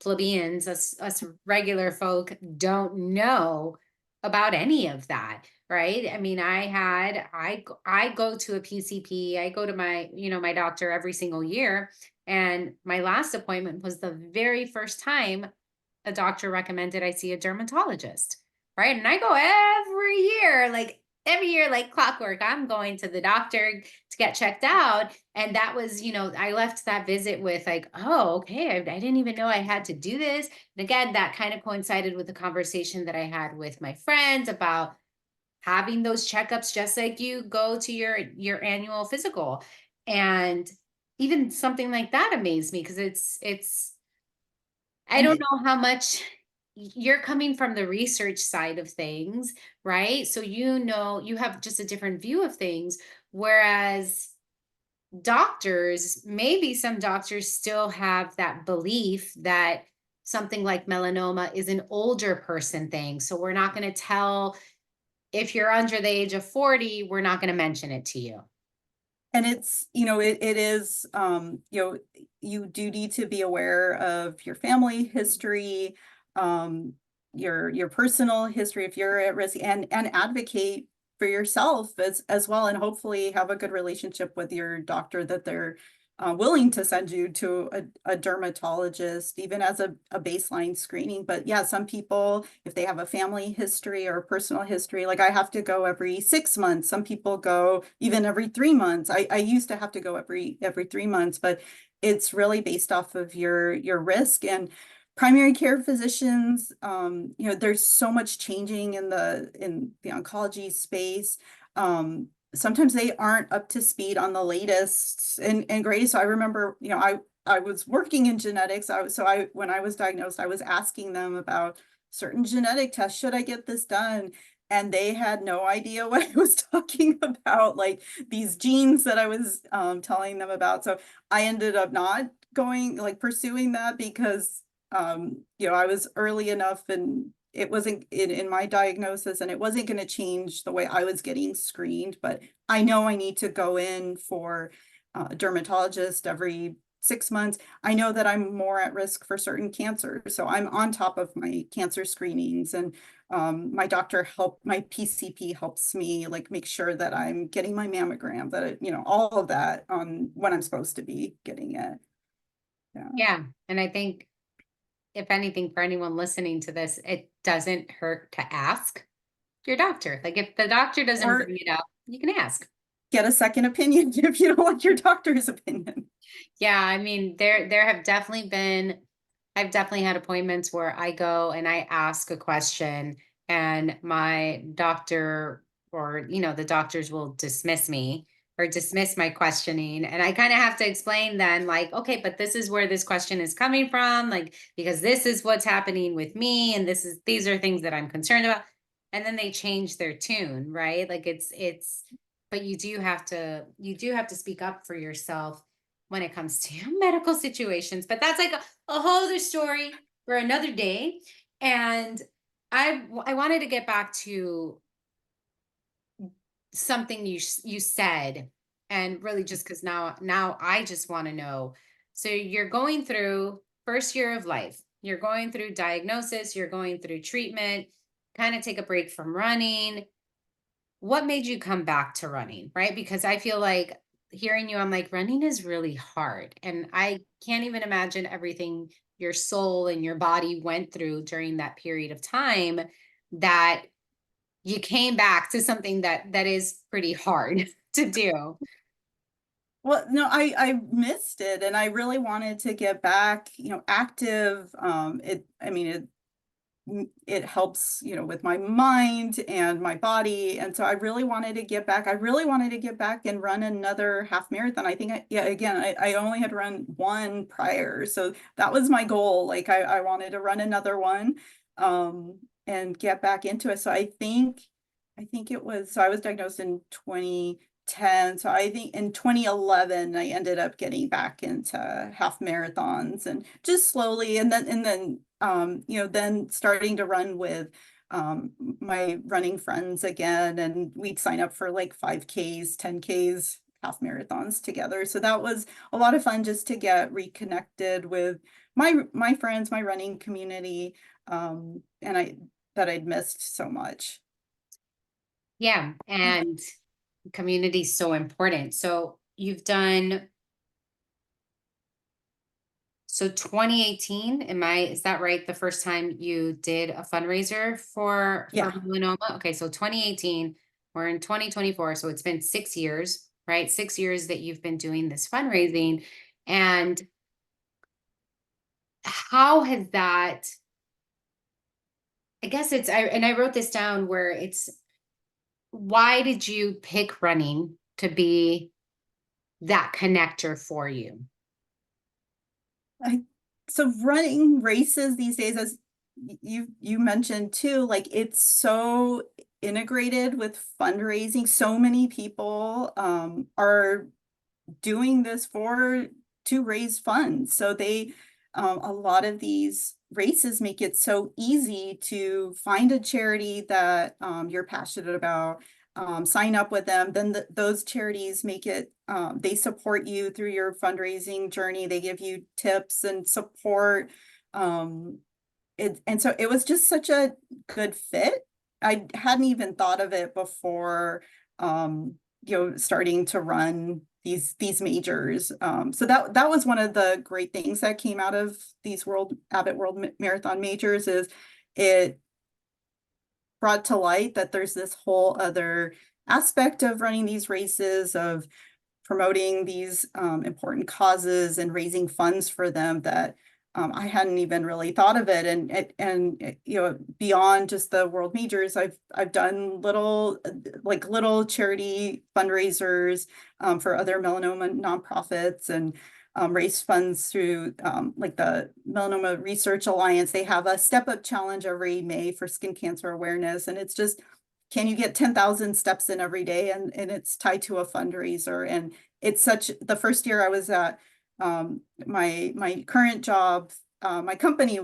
plebeians, us regular folk don't know about any of that. Right. I mean, I go to a PCP, I go to my, my doctor every single year. And my last appointment was the very first time a doctor recommended I see a dermatologist, right? And I go every year, like clockwork. I'm going to the doctor to get checked out. And that was, I left that visit with like, oh, okay, I didn't even know I had to do this. And again, that kind of coincided with the conversation that I had with my friends about having those checkups, just like you go to your annual physical. And even something like that amazed me, because it's I And don't it, know how much you're coming from the research side of things, right? So you have just a different view of things, whereas doctors, maybe some doctors still have that belief that something like melanoma is an older person thing. So we're not going to tell, if you're under the age of 40, we're not going to mention it to you. And it's, it is, you do need to be aware of your family history, um, your personal history if you're at risk, and advocate for yourself as well, and hopefully have a good relationship with your doctor, that they're willing to send you to a dermatologist, even as a baseline screening. But yeah, some people, if they have a family history or a personal history, like I have to go every 6 months. Some people go even every 3 months. I used to have to go every 3 months, but it's really based off of your risk. And primary care physicians, there's so much changing in the oncology space. Sometimes they aren't up to speed on the latest and greatest. So I remember, I was working in genetics. When I was diagnosed, I was asking them about certain genetic tests. Should I get this done? And they had no idea what I was talking about, like these genes that I was telling them about. So I ended up not going, like pursuing that, because I was early enough, and it wasn't in my diagnosis, and it wasn't going to change the way I was getting screened. But I know I need to go in for a dermatologist every 6 months. I know that I'm more at risk for certain cancers, so I'm on top of my cancer screenings. And my my PCP helps me like make sure that I'm getting my mammogram, that all of that on when I'm supposed to be getting it. Yeah. Yeah. And I think, if anything, for anyone listening to this, it doesn't hurt to ask your doctor. Like if the doctor doesn't Or bring it up, you can ask. get a second opinion if you don't like your doctor's opinion. Yeah, I mean, there have definitely been, I've definitely had appointments where I go and I ask a question, and my doctor, or the doctors will dismiss me or dismiss my questioning, and I kind of have to explain then, like, okay, but this is where this question is coming from, like, because this is what's happening with me, and these are things that I'm concerned about. And then they change their tune, right? Like it's but you do have to speak up for yourself when it comes to medical situations. But that's like a whole other story for another day. And I wanted to get back to something you said, and really just because now I just want to know. So you're going through first year of life, you're going through diagnosis, you're going through treatment, kind of take a break from running. What made you come back to running, right? Because I feel like, hearing you, I'm like, running is really hard. And I can't even imagine everything your soul and your body went through during that period of time, that you came back to something that is pretty hard to do. Well, no, I missed it and I really wanted to get back, active. It helps, with my mind and my body. And so I really wanted to get back. I really wanted to get back and run another half marathon. I think, again, I only had run one prior. So that was my goal. Like I wanted to run another one, and get back into it. So I think it was, so I was diagnosed in 2010. So I think in 2011, I ended up getting back into half marathons and just slowly, then starting to run with my running friends again, and we'd sign up for like 5Ks, 10Ks, half marathons together. So that was a lot of fun just to get reconnected with my friends, my running community, and I'd missed so much. Yeah, and community is so important. So you've done, so 2018, is that right? The first time you did a fundraiser for Yeah. melanoma? Okay, so 2018, we're in 2024, so it's been 6 years, right? 6 years that you've been doing this fundraising. And how has that, I guess I wrote this down where it's, why did you pick running to be that connector for you? I so running races these days, as you mentioned too, like it's so integrated with fundraising. So many people are doing this to raise funds. So a lot of these races make it so easy to find a charity that you're passionate about, sign up with them. Then those charities they support you through your fundraising journey. They give you tips and support. Um, and so it was just such a good fit. I hadn't even thought of it before, starting to run these majors. So that was one of the great things that came out of these Abbott World Marathon majors is it brought to light that there's this whole other aspect of running these races, of promoting these important causes and raising funds for them, that I hadn't even really thought of it. And beyond just the world majors, I've done little charity fundraisers for other melanoma nonprofits, and raise funds through like the Melanoma Research Alliance. They have a Step Up Challenge every May for skin cancer awareness, and it's just, can you get 10,000 steps in every day? And it's tied to a fundraiser. And it's the first year I was at my current job, my company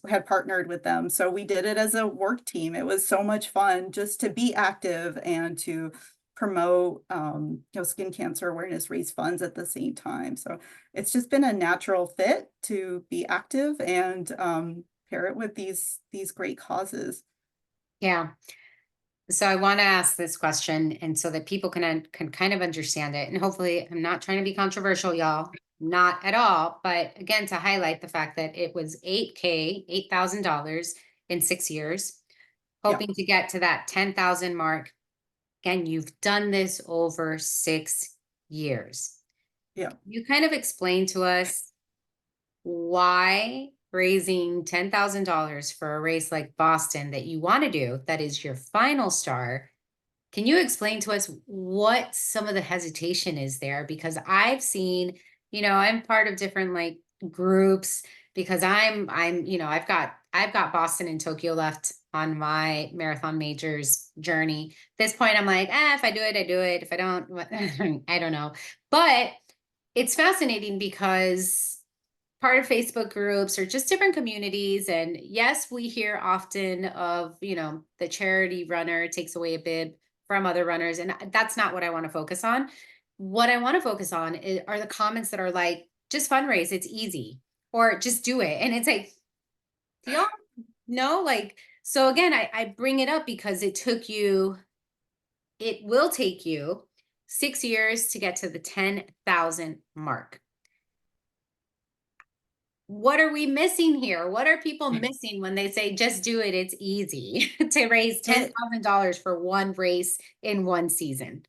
had partnered with them. So we did it as a work team. It was so much fun just to be active and to promote skin cancer awareness, raise funds at the same time. So it's just been a natural fit to be active and pair it with these great causes. Yeah. So I want to ask this question, and so that people can kind of understand it. And hopefully, I'm not trying to be controversial, y'all. Not at all. But again, to highlight the fact that it was 8K, $8,000 in 6 years, Yeah, hoping to get to that 10,000 mark. Again, you've done this over 6 years. yeah. You kind of explain to us why raising $10,000 for a race like Boston that you want to do, that is your final star. Can you explain to us what some of the hesitation is there? Because I've seen, I'm part of different like groups, because I've got Boston and Tokyo left on my marathon majors journey. At this point, I'm like, if I do it, I do it. If I don't, I don't know. But it's fascinating because part of Facebook groups or just different communities. And yes, we hear often of, the charity runner takes away a bib from other runners. And that's not what I want to focus on. What I want to focus on are the comments that are like, just fundraise, it's easy, or just do it. And it's like, do y'all know? Like, so again, I bring it up because it will take you 6 years to get to the 10,000 mark. What are we missing here? What are people missing when they say, just do it, it's easy to raise It, $10,000 for one race in one season?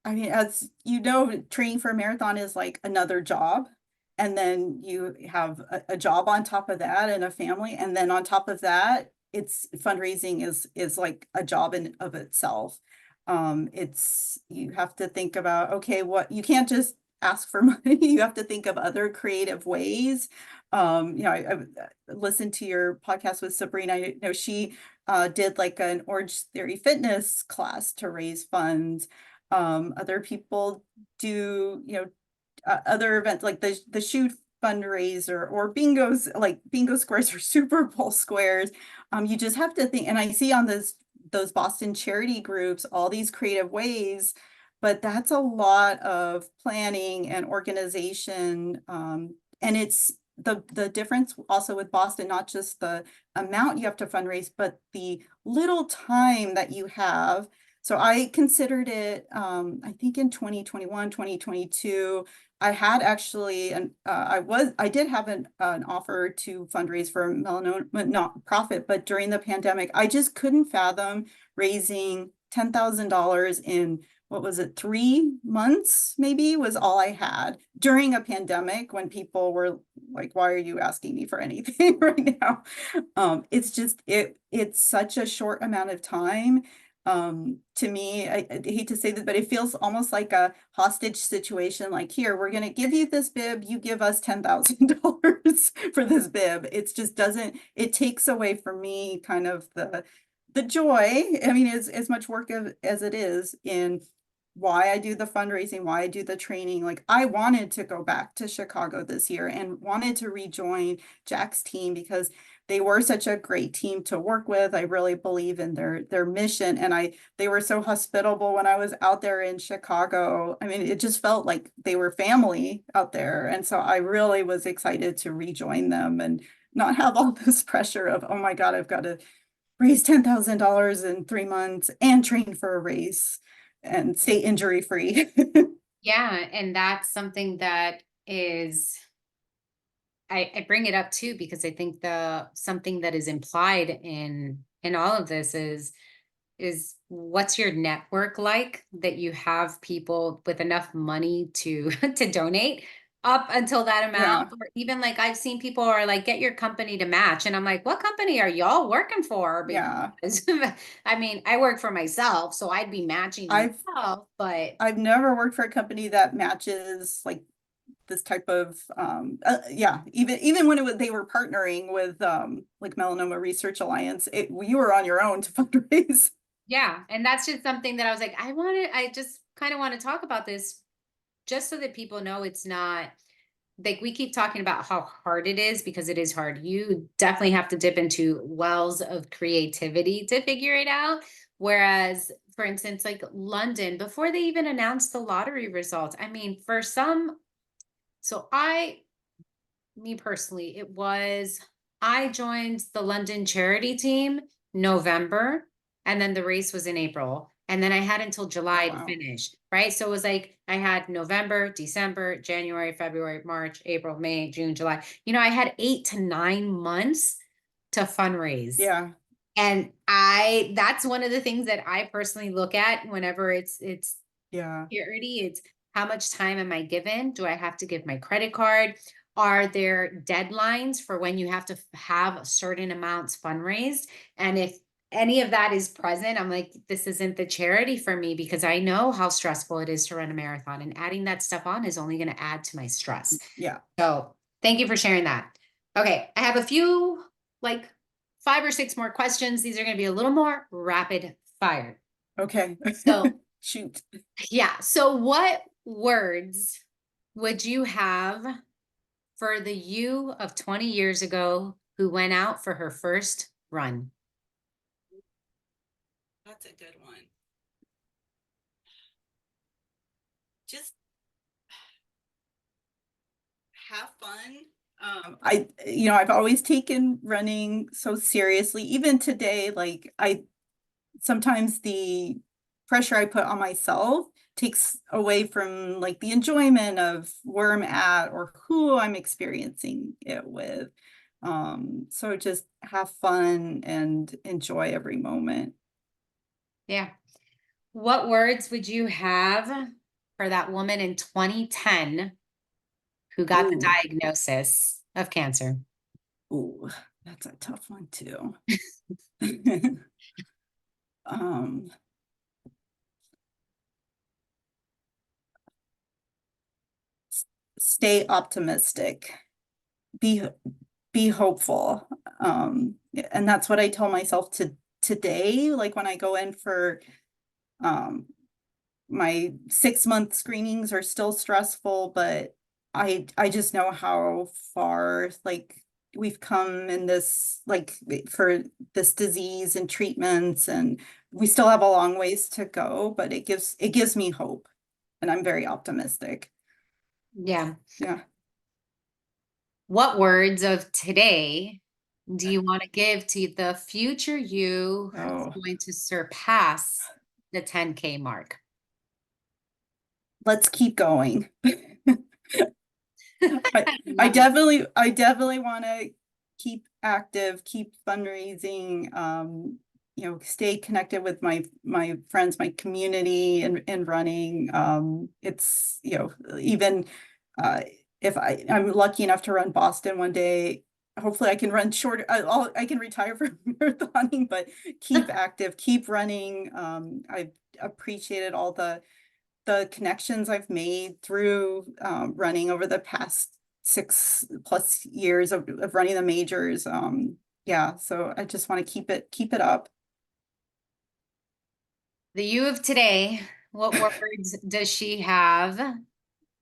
I mean, as you know, training for a marathon is like another job. And then you have a job on top of that and a family. And then on top of that, it's fundraising is like a job in of itself. It's you have to think about, okay, what you can't just ask for money. You have to think of other creative ways. I listened to your podcast with Sabrina. I know she did like an Orange Theory Fitness class to raise funds. Other people do, other events like the shoe fundraiser or bingos, like bingo squares or Super Bowl squares. You just have to think, and I see on those Boston charity groups, all these creative ways, but that's a lot of planning and organization. And it's the difference also with Boston, not just the amount you have to fundraise, but the little time that you have. So I considered it, I think in 2021, 2022, I had actually, I did have an offer to fundraise for a melanoma nonprofit, but during the pandemic, I just couldn't fathom raising $10,000 in, what was it, 3 months maybe was all I had during a pandemic when people were like, why are you asking me for anything right now? It's just, it's such a short amount of time. To me, I hate to say this, but it feels almost like a hostage situation. Like, here, we're going to give you this bib, you give us $10,000 for this bib. It's just doesn't, it takes away from me kind of the joy. I mean, as much work as it is in why I do the fundraising, why I do the training. Like, I wanted to go back to Chicago this year and wanted to rejoin Jack's team because they were such a great team to work with. I really believe in their mission. And they were so hospitable when I was out there in Chicago. I mean, it just felt like they were family out there. And so I really was excited to rejoin them and not have all this pressure of, oh my God, I've got to raise $10,000 in 3 months and train for a race and stay injury free. Yeah, and that's something that is, I bring it up too because I think the something that is implied in all of this is what's your network like that you have people with enough money to to donate up until that amount, Yeah, or even like I've seen people are like, get your company to match, and I'm like, what company are y'all working for? yeah. Because I mean, I work for myself, so I'd be matching I've myself, but I've never worked for a company that matches like this type of yeah, even when they were partnering with like Melanoma Research Alliance, you were on your own to fundraise. yeah, and that's just something that I was like, I just kind of want to talk about this just so that people know it's not like we keep talking about how hard it is because it is hard. You definitely have to dip into wells of creativity to figure it out. Whereas, for instance, like London, before they even announced the lottery results, I mean, for some, so me personally, I joined the London charity team November, and then the race was in April. And then I had until Oh, July to wow. finish, right? So it was like I had November, December, January, February, March, April, May, June, July. I had 8 to 9 months to fundraise. Yeah, And that's one of the things that I personally look at whenever it's yeah, security. It's how much time am I given? Do I have to give my credit card? Are there deadlines for when you have to have certain amounts fundraised? And if any of that is present, I'm like, this isn't the charity for me because I know how stressful it is to run a marathon, and adding that stuff on is only going to add to my stress. yeah. So thank you for sharing that. Okay, I have a few, like 5 or 6 more questions. These are going to be a little more rapid fire. Okay. So Shoot. yeah. So what words would you have for the you of 20 years ago who went out for her first run? That's a good one. Just have fun. I've always taken running so seriously. Even today, like sometimes the pressure I put on myself takes away from like the enjoyment of where I'm at or who I'm experiencing it with. So just have fun and enjoy every moment. Yeah. What words would you have for that woman in 2010 who got the Ooh, diagnosis of cancer? ooh, that's a tough one too. Um, Stay optimistic. Be be hopeful. And that's what I tell myself to today. Like when I go in for um my 6-month screenings are still stressful, but I just know how far like we've come in this like for this disease and treatments, and we still have a long ways to go, but it gives me hope, and I'm very optimistic. Yeah. Yeah. What words of today do you want to give to the future you who's Oh, going to surpass the 10K mark? let's keep going. I, I love it. I definitely want to keep active, keep fundraising, stay connected with my friends, my community and running. It's, even if I'm lucky enough to run Boston one day, hopefully I can run short, I can retire from marathoning, but keep active, keep running. I've appreciated all the connections I've made through running over the past 6+ years of running the majors. Yeah, so I just want to keep it up. The you of today, what words does she have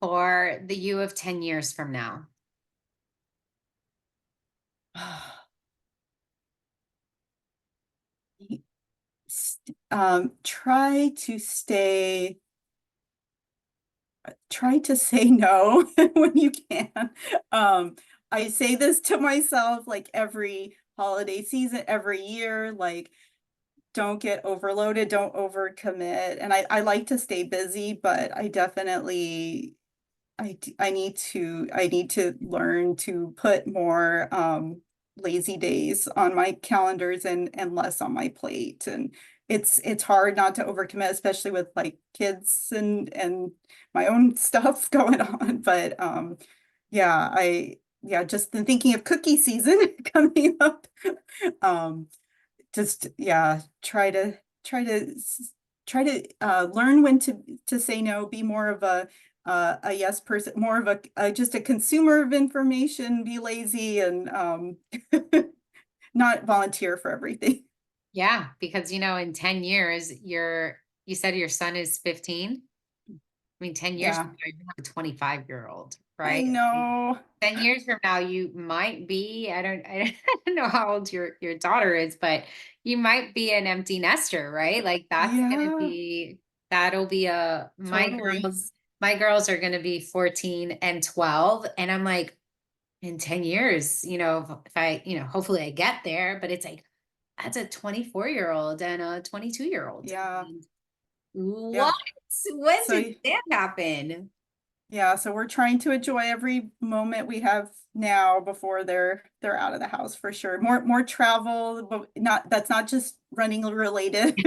for the you of 10 years from now? Try to say no when you can. I say this to myself like every holiday season, every year, like don't get overloaded, don't overcommit. And I like to stay busy, but I definitely I need to learn to put more lazy days on my calendars and less on my plate. And it's hard not to overcommit, especially with like kids and my own stuff going on. But yeah, just been thinking of cookie season coming up. Um, just yeah, try to learn when to say no, be more of a yes person, more of a just a consumer of information, be lazy and not volunteer for everything. Yeah, because in 10 years, you said your son is 15. I mean, 10 years from Yeah, now, you're gonna have a 25-year-old, I right? I mean, know. 10 years from now, you might be, I don't know how old your daughter is, but you might be an empty nester, right? Like Yeah, that'll be totally. my girls are gonna be 14 and 12. And I'm like, in 10 years, if I, hopefully I get there, but it's like, that's a 24-year-old and a 22-year-old. Yeah, And yeah. what? When So did that happen? yeah, so we're trying to enjoy every moment we have now before they're out of the house for sure. More travel, but that's not just running related.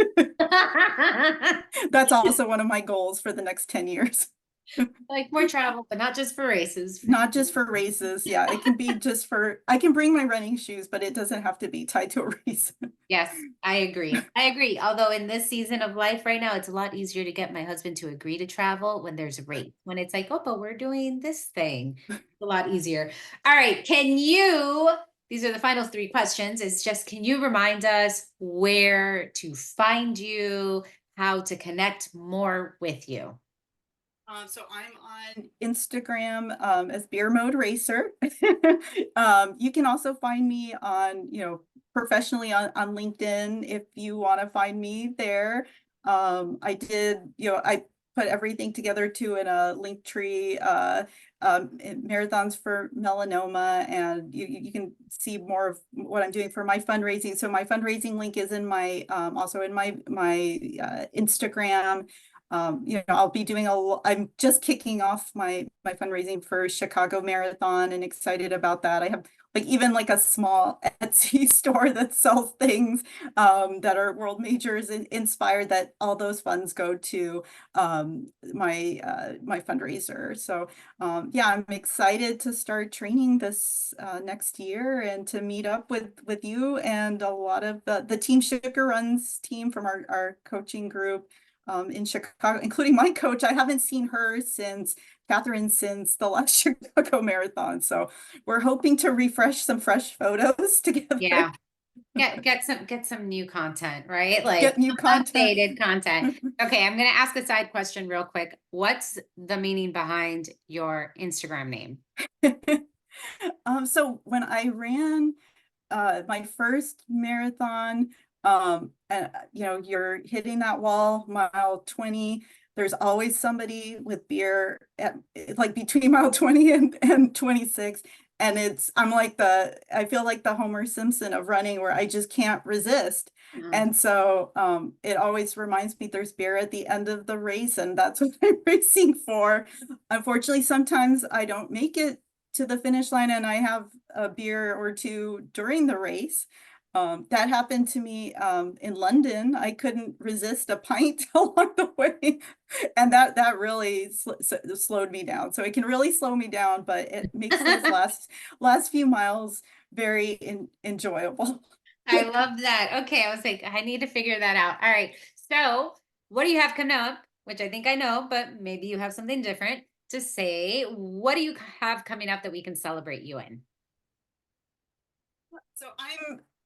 That's also one of my goals for the next 10 years. Like more travel, but not just for races. Not just for races. Yeah, it can be just for, I can bring my running shoes, but it doesn't have to be tied to a race. Yes, I agree. I agree. Although in this season of life right now, it's a lot easier to get my husband to agree to travel when there's a race. When it's like, oh, but we're doing this thing, it's a lot easier. All right. These are the final three questions. It's just, can you remind us where to find you, how to connect more with you? So I'm on Instagram as Beer Mode Racer. You can also find me on, professionally on LinkedIn if you want to find me there. I put everything together too in a link tree, marathons for melanoma, and you can see more of what I'm doing for my fundraising. So my fundraising link is in my also in my Instagram. I'll be doing I'm just kicking off my fundraising for Chicago Marathon and excited about that. I have like even like a small Etsy store that sells things that are world majors inspired, that all those funds go to my fundraiser. So yeah, I'm excited to start training this next year and to meet up with you and a lot of the Team Sugar Runs team from our coaching group in Chicago, including my coach. I haven't seen her Catherine since the last Chicago Marathon. So we're hoping to refresh some fresh photos together. Yeah. Get some new content, right? Get Like new content. updated content. Okay, I'm gonna ask a side question real quick. What's the meaning behind your Instagram name? So when I ran my first marathon, and you're hitting that wall, mile 20, there's always somebody with beer at like between mile 20 and 26. And I feel like the Homer Simpson of running, where I just can't resist. And so it always reminds me there's beer at the end of the race, and that's what I'm racing for. Unfortunately, sometimes I don't make it to the finish line and I have a beer or two during the race. That happened to me in London. I couldn't resist a pint along the way, and that really slowed me down. So it can really slow me down, but it makes those last few miles very enjoyable. I love that. Okay, I was like, I need to figure that out. All right. So, what do you have coming up? Which I think I know, but maybe you have something different to say. What do you have coming up that we can celebrate you in? So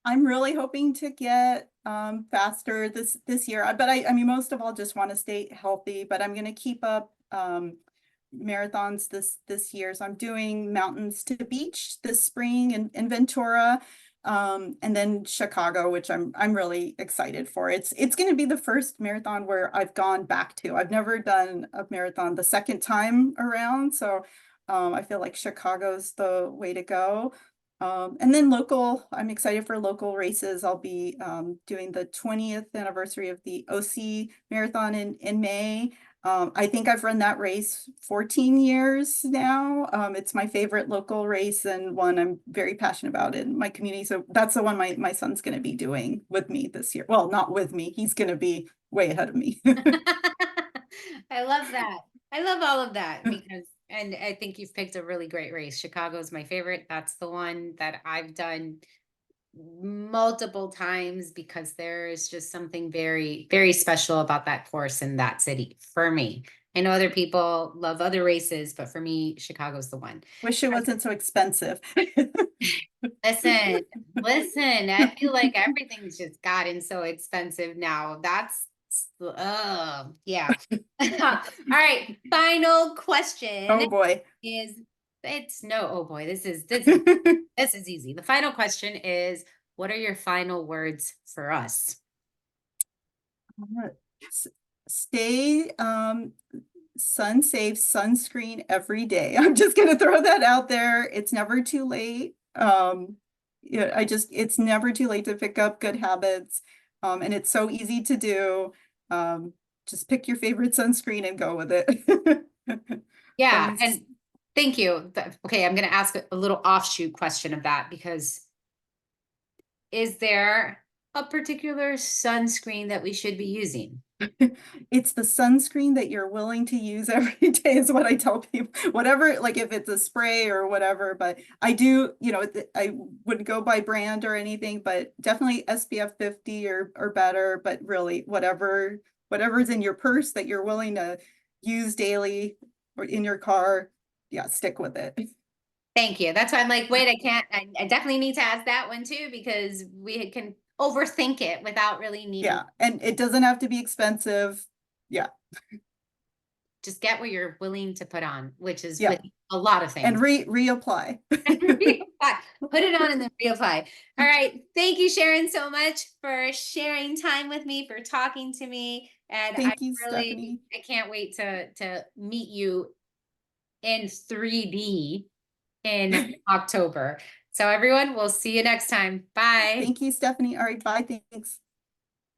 I'm really hoping to get faster this year, but I mean most of all just want to stay healthy, but I'm going to keep up marathons this year. So I'm doing Mountains to Beach this spring in Ventura, and then Chicago, which I'm really excited for. It's going to be the first marathon where I've gone back to. I've never done a marathon the second time around, so I feel like Chicago's the way to go. And then I'm excited for local races. I'll be doing the 20th anniversary of the OC Marathon in May. I think I've run that race 14 years now. It's my favorite local race and one I'm very passionate about in my community. So that's the one my son's going to be doing with me this year. Well, not with me. He's going to be way ahead of me. I love that. I love all of that because, and I think you've picked a really great race. Chicago's my favorite. That's the one that I've done multiple times because there is just something very, very special about that course in that city for me. I know other people love other races, but for me, Chicago's the one. Wish it wasn't so expensive. Listen, listen, I feel like everything's just gotten so expensive now. That's yeah. All right, final question Oh boy. is it's no, oh boy, this is easy. The final question is, what are your final words for us? Stay sun safe, sunscreen every day. I'm just gonna throw that out there. It's never too late. Yeah, it's never too late to pick up good habits. And it's so easy to do. Just pick your favorite sunscreen and go with it. Yeah, and thank you. Okay, I'm gonna ask a little offshoot question of that because is there a particular sunscreen that we should be using? It's the sunscreen that you're willing to use every day is what I tell people. Whatever, like if it's a spray or whatever, but I do, I wouldn't go by brand or anything, but definitely SPF 50 or better, but really whatever's in your purse that you're willing to use daily or in your car, yeah, stick with it. Thank you. That's why I'm like, wait, I definitely need to ask that one too, because we can overthink it without really needing. Yeah, and it doesn't have to be expensive. Yeah. Just get what you're willing to put on, which is Yeah. with a lot of things. And reapply. Put it on and then reapply. All right. Thank you, Sharon, so much for sharing time with me, for talking to me. And Thank you, Stephanie. I can't wait to meet you in 3D in October. So everyone, we'll see you next time. Bye. Thank you, Stephanie. All right, bye. Thanks.